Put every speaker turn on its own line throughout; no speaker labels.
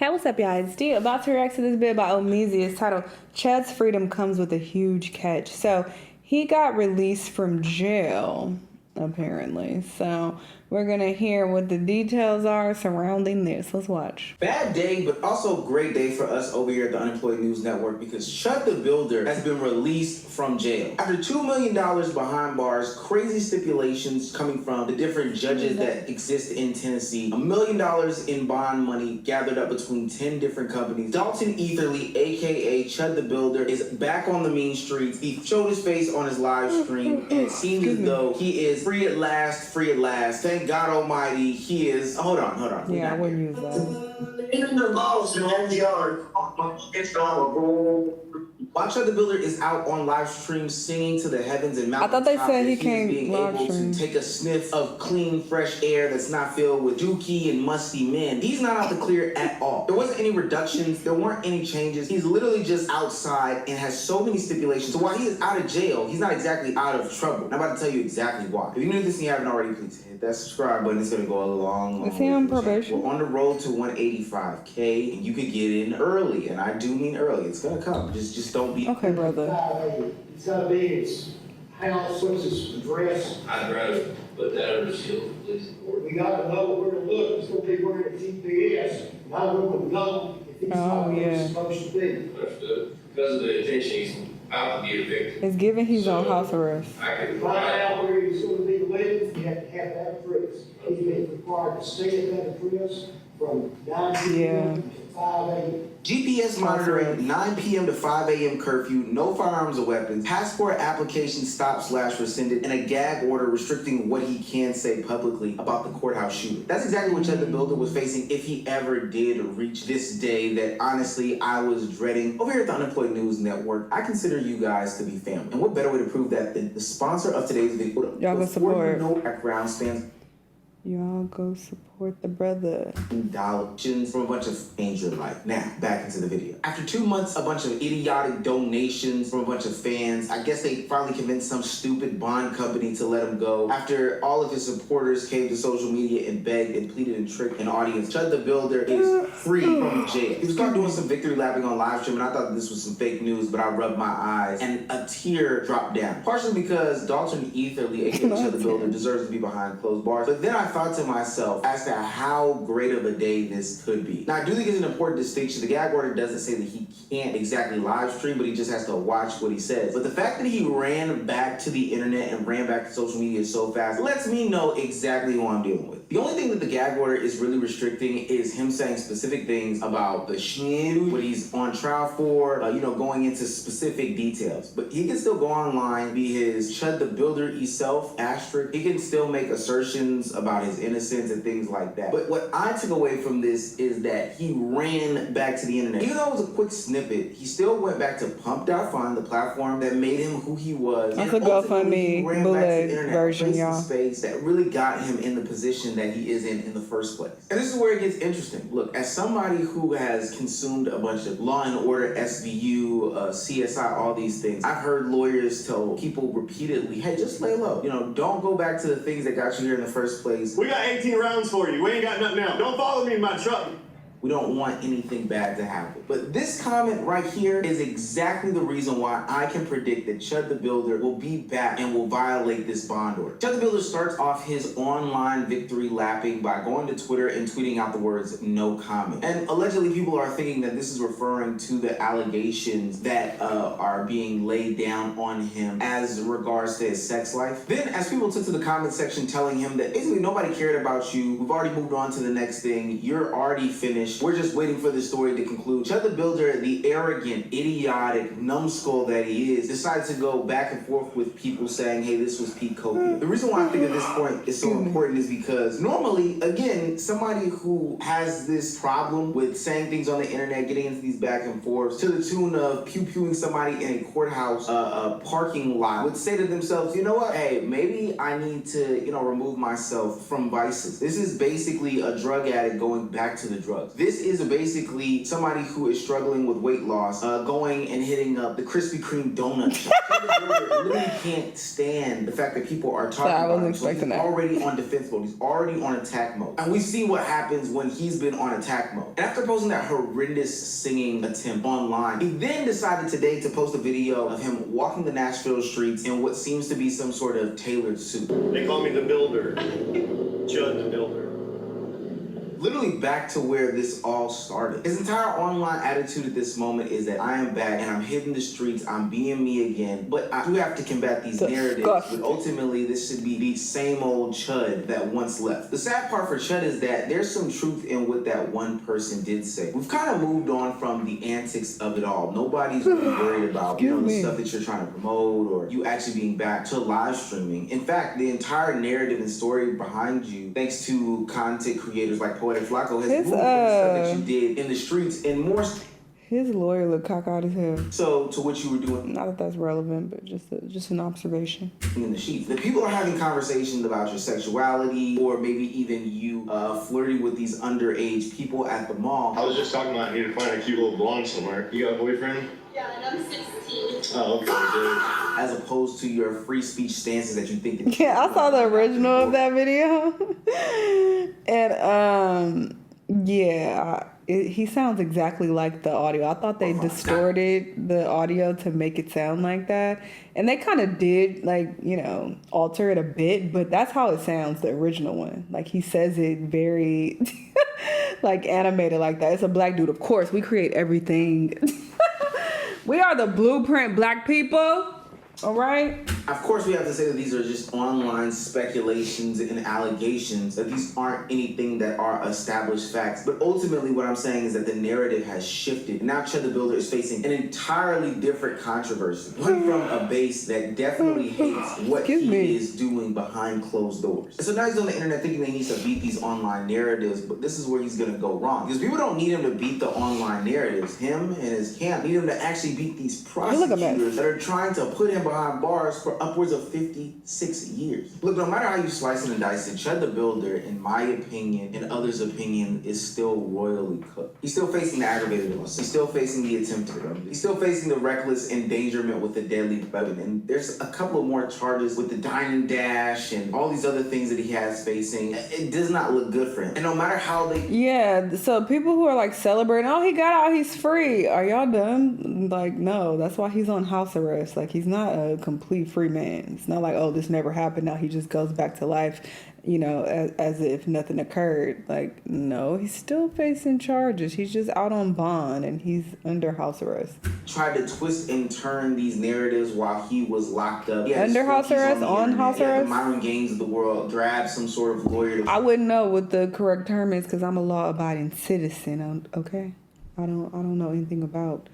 Hey, what's up, y'all? It's D. About to react to this bit by Omeezy. It's titled Chud's Freedom Comes with a Huge Catch. So he got released from jail, apparently. So we're going to hear what the details are surrounding this. Let's watch.
Bad day, but also great day for us over here at the Unemployed News Network because Chud the Builder has been released from jail. After $2 million behind bars, crazy stipulations coming from the different judges that exist in Tennessee, $1 million in bond money gathered up between 10 different companies. Dalton Etherly, aka Chud the Builder, is back on the mean streets. He showed his face on his live stream, and it seems as though he is free at last, free at last. Thank God Almighty, he is. Hold on.
Yeah, I wouldn't use that.
Even the balls in the yard. It's all
While Chud the Builder is out on live stream singing to the heavens and mountains,
I thought they said he
can't
can't live
able
stream.
to take a sniff of clean, fresh air that's not filled with dookie and musty men. He's not out the clear at all. There wasn't any reductions. There weren't any changes. He's literally just outside and has so many stipulations. So while he is out of jail, he's not exactly out of trouble. I'm about to tell you exactly why. If you knew this and you haven't already, please hit that subscribe button. It's going to go a long
Is he on probation?
We're on the road to 185K, and you could get in early, and I do mean early. It's going to come. Just don't be...
Okay, brother.
It's gotta be his house, what's his address.
I'd rather put that under seal for police and court.
We gotta know where to look. It's gonna be wearing a GPS. Now we're gonna know if he's not where he's supposed to be.
Understood? Because of the attention he's about to be evicted.
It's given he's on house arrest.
I can
To find
provide.
out where he's gonna be living, you have to have that address. He's been required to stay at that address from 9 p.m. to 5 a.m.
GPS monitoring, 9 p.m. to 5 a.m. curfew, no firearms or weapons, passport application stopped/rescinded, and a gag order restricting what he can say publicly about the courthouse shooting. That's exactly what Chud the Builder was facing if he ever did reach this day that honestly I was dreading. Over here at the Unemployed News Network, I consider you guys to be family. And what better way to prove that than the sponsor of today's video?
Y'all go support.
No background stands.
Y'all go support the brother.
Donations from a bunch of Angel Life. Now, back into the video. After 2 months, a bunch of idiotic donations from a bunch of fans. I guess they finally convinced some stupid bond company to let him go. After all of his supporters came to social media and begged and pleaded and tricked an audience, Chud the Builder is free from jail. He was caught doing some victory lapping on live stream, and I thought this was some fake news, but I rubbed my eyes and a tear dropped down. Partially because Dalton Etherly, aka Chud the Builder, deserves to be behind closed bars. But then I thought to myself as to how great of a day this could be. Now, I do think it's an important distinction. The gag order doesn't say that he can't exactly live stream, but he just has to watch what he says. But the fact that he ran back to the internet and ran back to social media so fast lets me know exactly who I'm dealing with. The only thing that the gag order is really restricting is him saying specific things about the Shanell, what he's on trial for, going into specific details. But he can still go online, be his Chud the Builder self, asterisk. He can still make assertions about his innocence and things like that. But what I took away from this is that he ran back to the internet. Even though it was a quick snippet, he still went back to Pump.Fun, the platform that made him who he was.
That's a GoFundMe bullet version, y'all.
Space that really got him in the position that he is in the first place. And this is where it gets interesting. Look, as somebody who has consumed a bunch of Law and Order, SVU, CSI, all these things, I've heard lawyers tell people repeatedly, hey, just lay low. Don't go back to the things that got you here in the first place.
We got 18 rounds for you. We ain't got nothing else. Don't follow me in my truck.
We don't want anything bad to happen. But this comment right here is exactly the reason why I can predict that Chud the Builder will be back and will violate this bond order. Chud the Builder starts off his online victory lapping by going to Twitter and tweeting out the words, no comment. And allegedly people are thinking that this is referring to the allegations that are being laid down on him as regards to his sex life. Then as people took to the comment section telling him that basically nobody cared about you, we've already moved on to the next thing, you're already finished, we're just waiting for the story to conclude. Chud the Builder, the arrogant, idiotic, numbskull that he is, decided to go back and forth with people saying, hey, this was Pete Copium. The reason why I think at this point is so important is because normally, again, somebody who has this problem with saying things on the internet, getting into these back and forths, to the tune of pew-pewing somebody in a courthouse parking lot, would say to themselves, you know what, hey, maybe I need to, remove myself from vices. This is basically a drug addict going back to the drugs. This is basically somebody who is struggling with weight loss, going and hitting up the Krispy Kreme donut shop. Chud the Builder literally can't stand the fact that people are talking about him. So he's already on defense mode. He's already on attack mode. And we see what happens when he's been on attack mode. And after posting that horrendous singing attempt online, he then decided today to post a video of him walking the Nashville streets in what seems to be some sort of tailored suit.
They call me the Builder. Chud the Builder.
Literally back to where this all started. His entire online attitude at this moment is that I am back and I'm hitting the streets, I'm being me again, but I do have to combat these narratives, but ultimately this should be the same old Chud that once left. The sad part for Chud is that there's some truth in what that one person did say. We've kind of moved on from the antics of it all. Nobody's really worried about, the stuff that you're trying to promote or you actually being back to live streaming. In fact, the entire narrative and story behind you, thanks to content creators like Poetic Flacco, has moved from the stuff that you did in the streets and more.
His lawyer looked cockeyed as hell.
So, to what you were doing.
Not that that's relevant, but just an observation.
In the sheets. The people are having conversations about your sexuality or maybe even you flirting with these underage people at the mall.
I was just talking about I need to find a cute little blonde somewhere. You got a boyfriend?
Yeah, and I'm 16.
Oh, okay, good.
As opposed to your free speech stances that you think that
Yeah, I saw the original of that video. And, he sounds exactly like the audio. I thought they distorted the audio to make it sound like that. And they kind of did, alter it a bit, but that's how it sounds, the original one. Like, he says it very, animated like that. It's a black dude. Of course, we create everything. We are the blueprint black people. All right.
Of course, we have to say that these are just online speculations and allegations, that these aren't anything that are established facts. But ultimately, what I'm saying is that the narrative has shifted. Now, Chud the Builder is facing an entirely different controversy. One from a base that definitely hates what he is doing behind closed doors. And so now he's on the internet thinking that he needs to beat these online narratives, but this is where he's going to go wrong. Because people don't need him to beat the online narratives. Him and his camp need him to actually beat these prosecutors that are trying to put him behind bars for upwards of 56 years. Look, no matter how you slice and dice it, Chud the Builder, in my opinion and others' opinion, is still royally cooked. He's still facing the aggravated assault. He's still facing the attempted murder. He's still facing the reckless endangerment with the deadly weapon. And there's a couple of more charges with the dining dash and all these other things that he has facing. It does not look good for him. And no matter how they...
Yeah, so people who are celebrating, oh, he got out, he's free. Are y'all done? No, that's why he's on house arrest. He's not a complete free man. It's not like, oh, this never happened, now he just goes back to life, as if nothing occurred. No, he's still facing charges. He's just out on bond and he's under house arrest.
Tried to twist and turn these narratives while he was locked up.
Under house arrest? On house arrest?
The Myron Gaines of the world grabbed some sort of lawyer.
I wouldn't know what the correct term is because I'm a law-abiding citizen, okay? I don't know anything about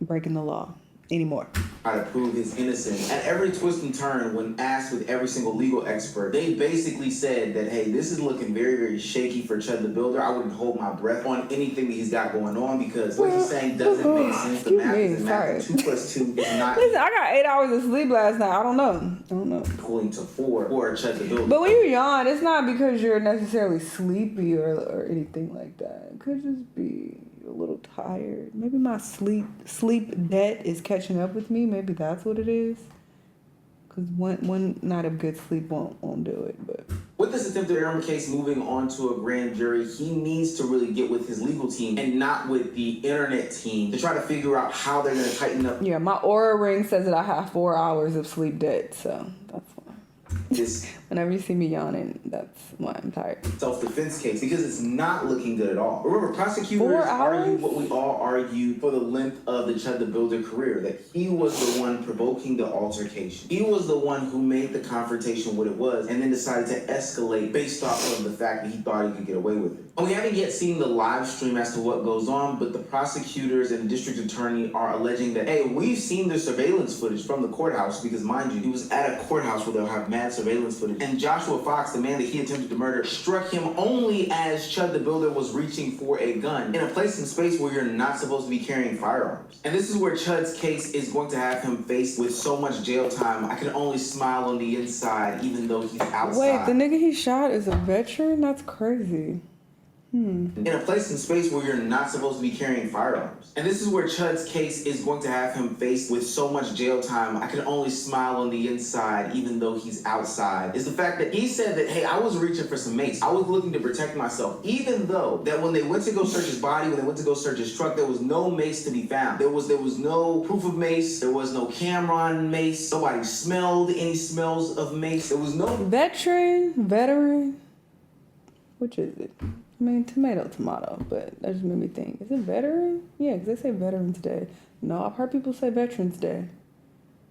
breaking the law anymore.
Try to prove his innocence. At every twist and turn, when asked with every single legal expert, they basically said that, hey, this is looking very, very shaky for Chud the Builder. I wouldn't hold my breath on anything that he's got going on because what he's saying doesn't make sense. The math is math. 2 plus 2 is not...
Listen, I got 8 hours of sleep last night. I don't know.
Pulling to 4 for Chud the Builder.
But when you yawn, it's not because you're necessarily sleepy or anything like that. It could just be a little tired. Maybe my sleep debt is catching up with me. Maybe that's what it is. Because one night of good sleep won't do it. But
with this attempted murder case moving on to a grand jury, he needs to really get with his legal team and not with the internet team to try to figure out how they're going to tighten up.
Yeah, my Aura ring says that I have 4 hours of sleep debt, so that's why. Whenever you see me yawning, that's why I'm tired.
Self-defense case, because it's not looking good at all. Remember, prosecutors argue what we all argue for the length of the Chud the Builder career, that he was the one provoking the altercation. He was the one who made the confrontation what it was, and then decided to escalate based off of the fact that he thought he could get away with it. And we haven't yet seen the live stream as to what goes on, but the prosecutors and district attorney are alleging that, hey, we've seen the surveillance footage from the courthouse, because mind you, he was at a courthouse where they'll have mad surveillance footage. And Joshua Fox, the man that he attempted to murder, struck him only as Chud the Builder was reaching for a gun in a place and space where you're not supposed to be carrying firearms. And this is where Chud's case is going to have him faced with so much jail time. I can only smile on the inside, even though he's outside.
Wait, the nigga he shot is a veteran? That's crazy.
in a place and space where you're not supposed to be carrying firearms. And this is where Chud's case is going to have him faced with so much jail time. I can only smile on the inside even though he's outside. Is the fact that he said that, hey, I was reaching for some mace. I was looking to protect myself, even though that when they went to go search his body, when they went to go search his truck, there was no mace to be found. There was no proof of mace. There was no camera on mace. Nobody smelled any smells of mace. There was no
Veteran. Which is it? I mean, tomato, but that just made me think. Is it veteran? Yeah, because they say Veterans Day. No, I've heard people say Veterans Day.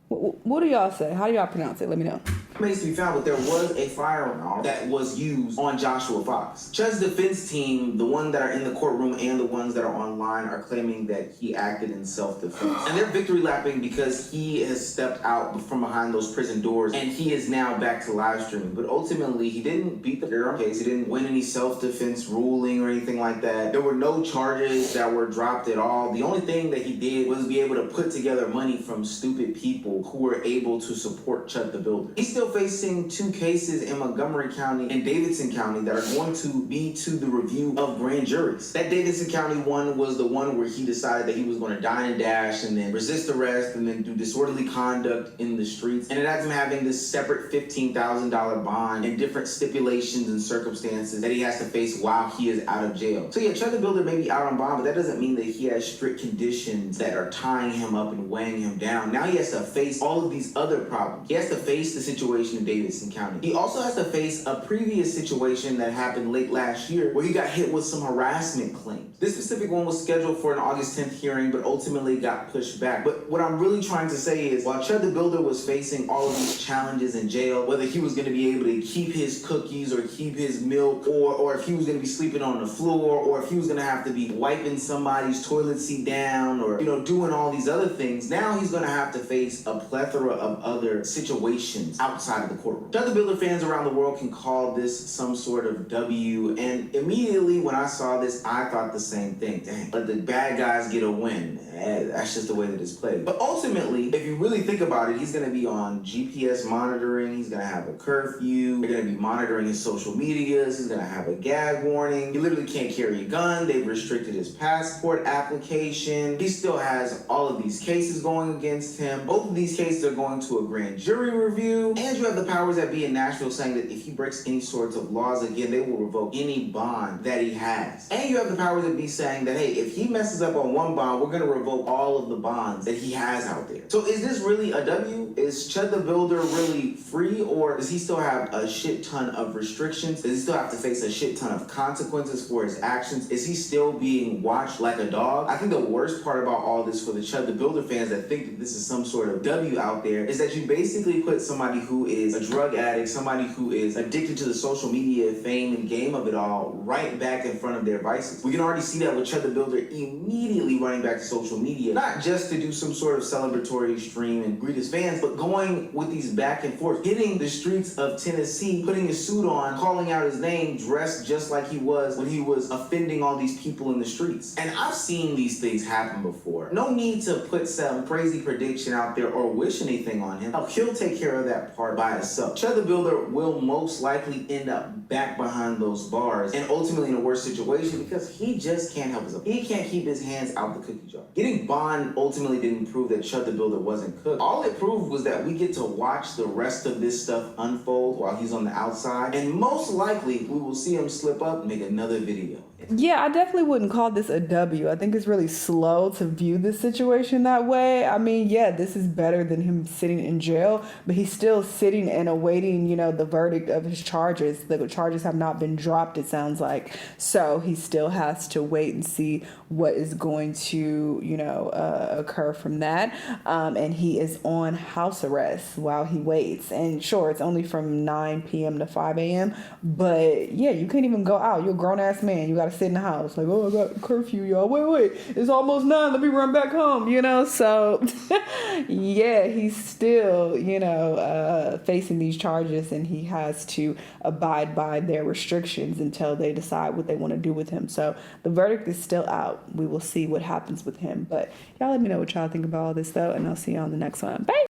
What do y'all say? How do y'all pronounce it? Let me know.
mace to be found, but there was a firearm that was used on Joshua Fox. Chud's defense team, the one that are in the courtroom and the ones that are online, are claiming that he acted in self-defense. And they're victory lapping because he has stepped out from behind those prison doors and he is now back to live streaming. But ultimately, he didn't beat the firearm case. He didn't win any self-defense ruling or anything like that. There were no charges that were dropped at all. The only thing that he did was be able to put together money from stupid people who were able to support Chud the Builder. He's still facing 2 cases in Montgomery County and Davidson County that are going to be to the review of grand juries. That Davidson County one was the one where he decided that he was going to dine and dash and then resist arrest and then do disorderly conduct in the streets. And it has him having this separate $15,000 bond and different stipulations and circumstances that he has to face while he is out of jail. So yeah, Chud the Builder may be out on bond, but that doesn't mean that he has strict conditions that are tying him up and weighing him down. Now he has to face all of these other problems. He has to face the situation in Davidson County. He also has to face a previous situation that happened late last year where he got hit with some harassment claims. This specific one was scheduled for an August 10th hearing, but ultimately got pushed back. But what I'm really trying to say is, while Chud the Builder was facing all of these challenges in jail, whether he was going to be able to keep his cookies or keep his milk, or if he was going to be sleeping on the floor, or if he was going to have to be wiping somebody's toilet seat down, or, doing all these other things, now he's going to have to face a plethora of other situations outside of the courtroom. Chud the Builder fans around the world can call this some sort of W, and immediately when I saw this, I thought the same thing. Dang, let the bad guys get a win. That's just the way that it's played. But ultimately, if you really think about it, he's going to be on GPS monitoring. He's going to have a curfew. They're going to be monitoring his social medias. He's going to have a gag warning. He literally can't carry a gun. They've restricted his passport application. He still has all of these cases going against him. Both of these cases are going to a grand jury review. And you have the powers that be in Nashville saying that if he breaks any sorts of laws again, they will revoke any bond that he has. And you have the powers that be saying that, hey, if he messes up on one bond, we're going to revoke all of the bonds that he has out there. So is this really a W? Is Chud the Builder really free, or does he still have a shit ton of restrictions? Does he still have to face a shit ton of consequences for his actions? Is he still being watched like a dog? I think the worst part about all this for the Chud the Builder fans that think that this is some sort of W out there is that you basically put somebody who is a drug addict, somebody who is addicted to the social media fame and game of it all, right back in front of their vices. We can already see that with Chud the Builder immediately running back to social media, not just to do some sort of celebratory stream and greet his fans, but going with these back and forth, hitting the streets of Tennessee, putting his suit on, calling out his name, dressed just like he was when he was offending all these people in the streets. And I've seen these things happen before. No need to put some crazy prediction out there or wish anything on him. He'll take care of that part by himself. Chud the Builder will most likely end up back behind those bars and ultimately in a worse situation because he just can't help himself. He can't keep his hands out the cookie jar. Getting bond ultimately didn't prove that Chud the Builder wasn't cooked. All it proved was that we get to watch the rest of this stuff unfold while he's on the outside, and most likely we will see him slip up and make another video.
Yeah, I definitely wouldn't call this a W. I think it's really slow to view this situation that way. I mean, yeah, this is better than him sitting in jail, but he's still sitting and awaiting, the verdict of his charges. The charges have not been dropped, it sounds like. So he still has to wait and see what is going to, occur from that. And he is on house arrest while he waits. And sure, it's only from 9 p.m. to 5 a.m. But yeah, you can't even go out. You're a grown-ass man. You got to sit in the house. Like, oh, I got curfew, y'all. Wait. It's almost 9. Let me run back home, So, yeah, he's still, facing these charges, and he has to abide by their restrictions until they decide what they want to do with him. So the verdict is still out. We will see what happens with him. But y'all let me know what y'all think about all this, though, and I'll see you on the next one. Bye.